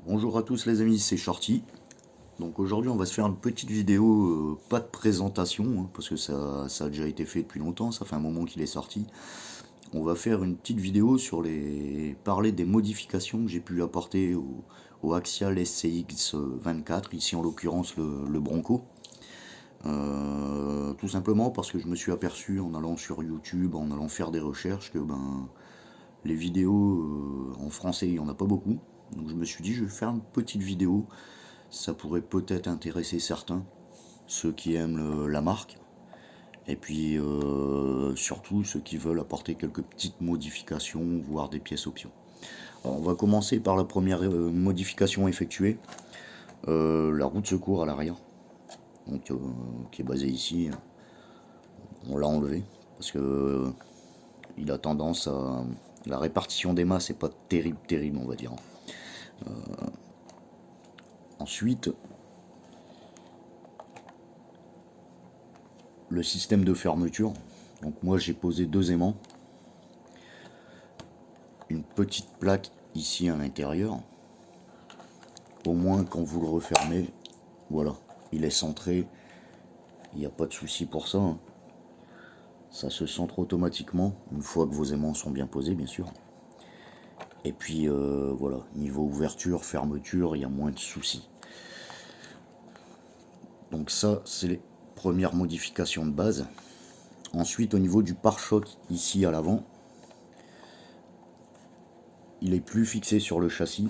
Bonjour à tous les amis, c'est Shorty. Donc aujourd'hui on va se faire une petite vidéo, pas de présentation, hein, parce que ça a déjà été fait depuis longtemps, ça fait un moment qu'il est sorti. On va faire une petite vidéo sur parler des modifications que j'ai pu apporter au Axial SCX 24, ici en l'occurrence le Bronco. Tout simplement parce que je me suis aperçu en allant sur YouTube, en allant faire des recherches, que les vidéos en français il n'y en a pas beaucoup. Donc je me suis dit je vais faire une petite vidéo, ça pourrait peut-être intéresser certains, ceux qui aiment la marque, et puis surtout ceux qui veulent apporter quelques petites modifications, voire des pièces options. Alors, on va commencer par la première modification effectuée, la roue de secours à l'arrière, donc, qui est basée ici. On l'a enlevé parce que il a tendance à... La répartition des masses n'est pas terrible, on va dire. Ensuite, le système de fermeture. Donc moi j'ai posé deux aimants, une petite plaque ici à l'intérieur. Au moins quand vous le refermez, voilà, il est centré, il n'y a pas de souci pour ça, hein. Ça se centre automatiquement une fois que vos aimants sont bien posés, bien sûr. Et puis voilà, niveau ouverture, fermeture, il y a moins de soucis. Donc ça c'est les premières modifications de base. Ensuite au niveau du pare-choc ici à l'avant, il est plus fixé sur le châssis,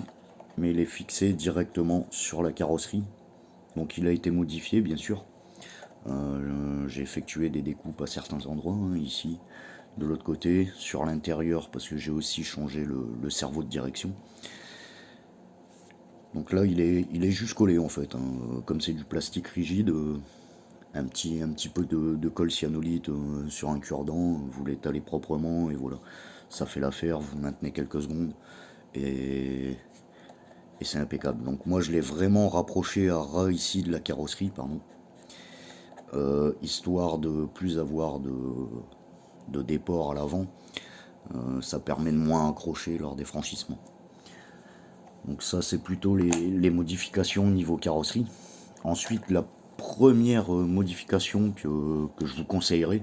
mais il est fixé directement sur la carrosserie. Donc il a été modifié bien sûr. J'ai effectué des découpes à certains endroits, hein, ici, de l'autre côté, sur l'intérieur, parce que j'ai aussi changé le cerveau de direction. Donc là il est juste collé en fait, hein. Comme c'est du plastique rigide, un petit peu de colle cyanolite sur un cure-dent, vous l'étalez proprement et voilà. Ça fait l'affaire, vous maintenez quelques secondes et c'est impeccable. Donc moi je l'ai vraiment rapproché à ras ici de la carrosserie, pardon, histoire de plus avoir de déport à l'avant. Ça permet de moins accrocher lors des franchissements. Donc ça c'est plutôt les modifications niveau carrosserie. Ensuite la première modification que je vous conseillerais,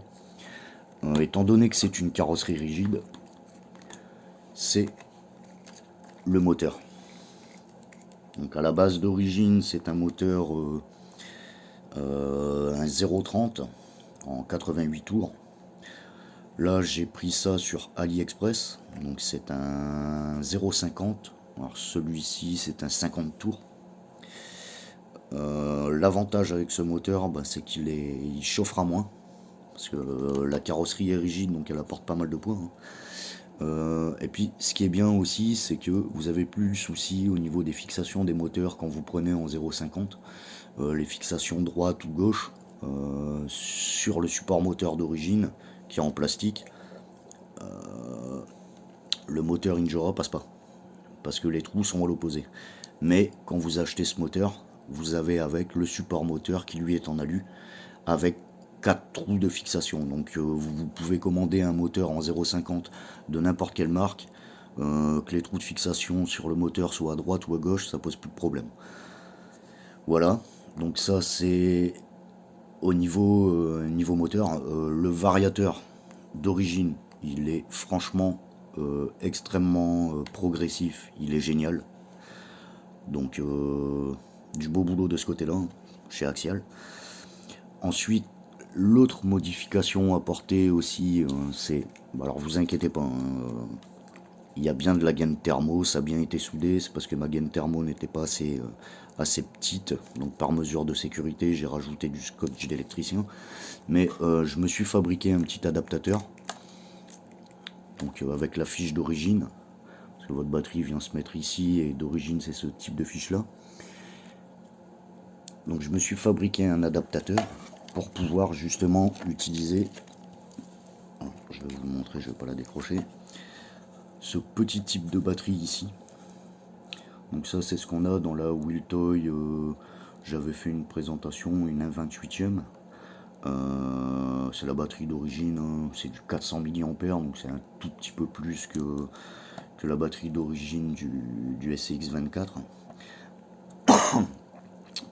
étant donné que c'est une carrosserie rigide, c'est le moteur. Donc à la base d'origine c'est un moteur un 0,30 en 88 tours. Là j'ai pris ça sur AliExpress, donc c'est un 0,50. Alors celui-ci c'est un 50 tours. L'avantage avec ce moteur, c'est il chauffera moins, parce que la carrosserie est rigide, donc elle apporte pas mal de poids, hein. Et puis ce qui est bien aussi, c'est que vous avez plus le souci au niveau des fixations des moteurs quand vous prenez en 0,50. Les fixations droite ou gauche sur le support moteur d'origine qui est en plastique, le moteur Injora passe pas parce que les trous sont à l'opposé. Mais quand vous achetez ce moteur, vous avez avec le support moteur qui lui est en alu avec 4 trous de fixation. Donc vous pouvez commander un moteur en 0,50 de n'importe quelle marque, que les trous de fixation sur le moteur soient à droite ou à gauche, ça pose plus de problème. Voilà, donc ça c'est au niveau moteur. Le variateur d'origine, il est franchement extrêmement progressif, il est génial. Donc du beau boulot de ce côté-là, hein, chez Axial. Ensuite, l'autre modification apportée aussi, c'est... Alors vous inquiétez pas, hein, il y a bien de la gaine thermo, ça a bien été soudé, c'est parce que ma gaine thermo n'était pas assez petite, donc par mesure de sécurité j'ai rajouté du scotch d'électricien. Mais je me suis fabriqué un petit adaptateur, donc avec la fiche d'origine, parce que votre batterie vient se mettre ici, et d'origine c'est ce type de fiche là. Donc je me suis fabriqué un adaptateur pour pouvoir justement utiliser, je vais vous le montrer, je ne vais pas la décrocher, ce petit type de batterie ici. Donc ça c'est ce qu'on a dans la Wiltoy, j'avais fait une présentation, une 1,28e. C'est la batterie d'origine, hein, c'est du 400 mAh, donc c'est un tout petit peu plus que la batterie d'origine du SCX24.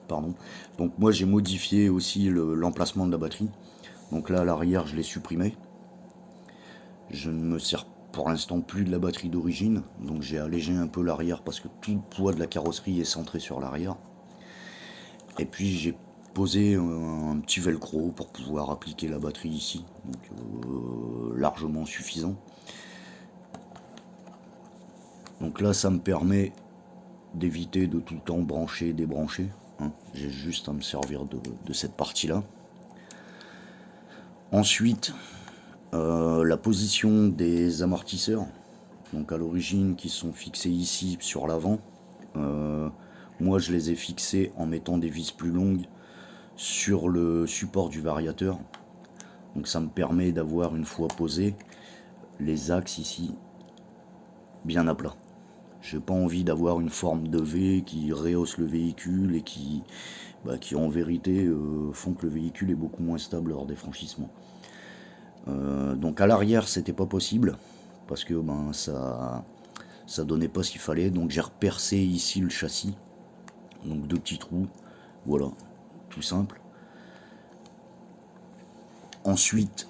Pardon. Donc moi j'ai modifié aussi l'emplacement de la batterie. Donc là à l'arrière je l'ai supprimé. Je ne me sers pour l'instant plus de la batterie d'origine. Donc j'ai allégé un peu l'arrière parce que tout le poids de la carrosserie est centré sur l'arrière. Et puis j'ai posé un petit velcro pour pouvoir appliquer la batterie ici. Donc largement suffisant. Donc là ça me permet d'éviter de tout le temps brancher et débrancher. Hein. J'ai juste à me servir de cette partie-là. Ensuite, la position des amortisseurs, donc à l'origine qui sont fixés ici sur l'avant. Moi je les ai fixés en mettant des vis plus longues sur le support du variateur. Donc ça me permet d'avoir, une fois posé, les axes ici bien à plat. J'ai pas envie d'avoir une forme de V qui rehausse le véhicule et qui en vérité font que le véhicule est beaucoup moins stable lors des franchissements. Donc à l'arrière c'était pas possible parce que ça donnait pas ce qu'il fallait, donc j'ai repercé ici le châssis, donc 2 petits trous, voilà, tout simple. Ensuite,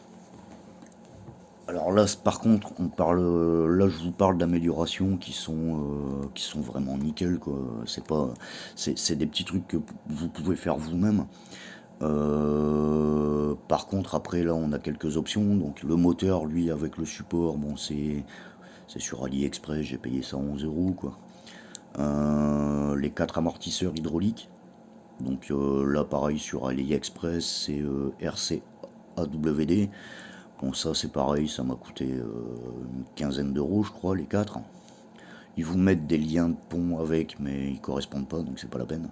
alors là par contre là je vous parle d'améliorations qui sont vraiment nickel quoi. C'est des petits trucs que vous pouvez faire vous-même. Par contre après là on a quelques options. Donc le moteur lui avec le support, bon c'est sur AliExpress, j'ai payé ça 11 € quoi. Les 4 amortisseurs hydrauliques, donc là pareil sur AliExpress c'est RCAWD. Bon ça c'est pareil, ça m'a coûté une quinzaine d'euros je crois les 4. Ils vous mettent des liens de pont avec mais ils correspondent pas donc c'est pas la peine.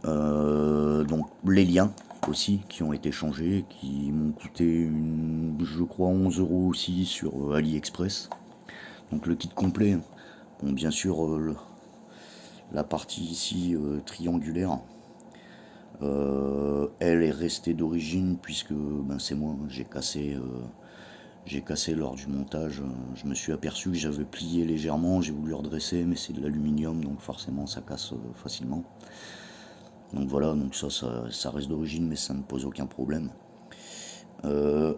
Donc les liens aussi qui ont été changés, qui m'ont coûté je crois 11 € aussi sur AliExpress. Donc le kit complet, bon bien sûr la partie ici triangulaire, elle est restée d'origine puisque c'est moi, j'ai cassé lors du montage. Je me suis aperçu que j'avais plié légèrement, j'ai voulu redresser mais c'est de l'aluminium donc forcément ça casse facilement. Donc voilà, donc ça reste d'origine mais ça ne pose aucun problème.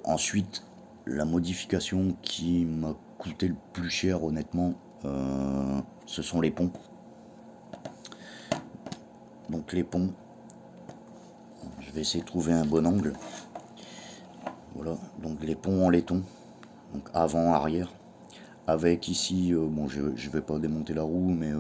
Ensuite, la modification qui m'a coûté le plus cher honnêtement, ce sont les ponts. Donc les ponts, je vais essayer de trouver un bon angle. Voilà, donc les ponts en laiton, donc avant, arrière, avec ici, bon je vais pas démonter la roue mais